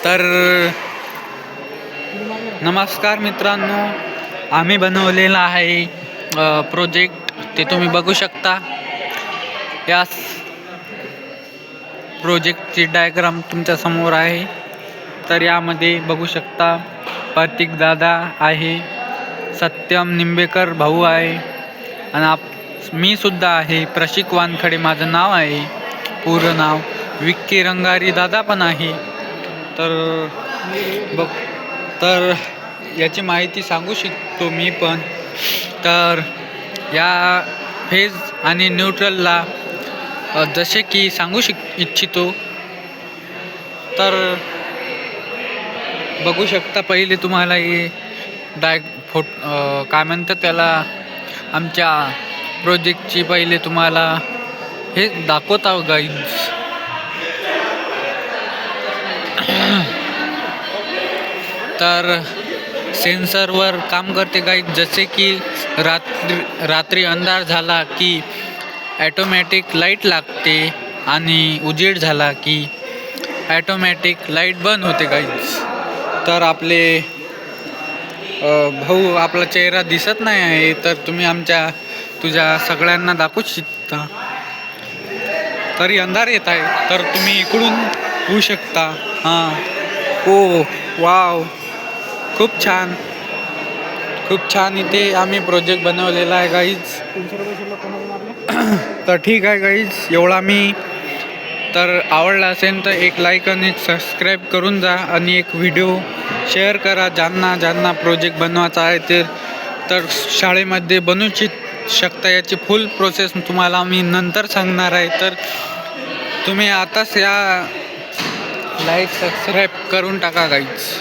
तर नमस्कार मित्रांनो, आम्ही बनवलेला आहे प्रोजेक्ट, ते तुम्ही बघू शकता. या प्रोजेक्टची डायग्राम तुमच्या समोर आहे. तर यामध्ये बघू शकता प्रतीक दादा आहे, सत्यम निंबेकर भाऊ आहे आणि मी सुद्धा आहे. प्रशिक वानखडे माझं नाव आहे, पूर्ण नाव. विक्की रंगारी दादा पण आहे. तर याची माहिती सांगू शकतो मी पण. तर या फेज आणि न्यूट्रलला जसे की सांगू इच्छितो. तर बघू शकता, पहिले तुम्हाला हे काय म्हणतात त्याला, आमच्या प्रोजेक्टची पहिले तुम्हाला हे दाखवत आहोत गाईज. तर सेन्सरवर काम करते गाईज. जसे की रात्री अंधार झाला की ॲटोमॅटिक लाईट लागते आणि उजेड झाला की ॲटोमॅटिक लाईट बंद होते गाईज. तर आपले भाऊ, आपला चेहरा दिसत नाही आहे, तर तुम्ही तुझ्या सगळ्यांना दाखवू शकता. तरी अंधार येत आहे, तर तुम्ही इकडून होऊ शकता. ओ वाव, खूप छान इथे आम्ही प्रोजेक्ट बनवलेला आहे गाईज. तर ठीक आहे गाईज, एवढा मी. तर आवडला असेल तर एक लाईक आणि सबस्क्राईब करून जा आणि एक व्हिडिओ शेअर करा. ज्यांना प्रोजेक्ट बनवायचा आहे तर शाळेमध्ये बनवू शकता. याची फुल प्रोसेस तुम्हाला मी नंतर सांगणार आहे. तर तुम्ही आताच या लाईक सबस्क्राईब करून टाका गाईज.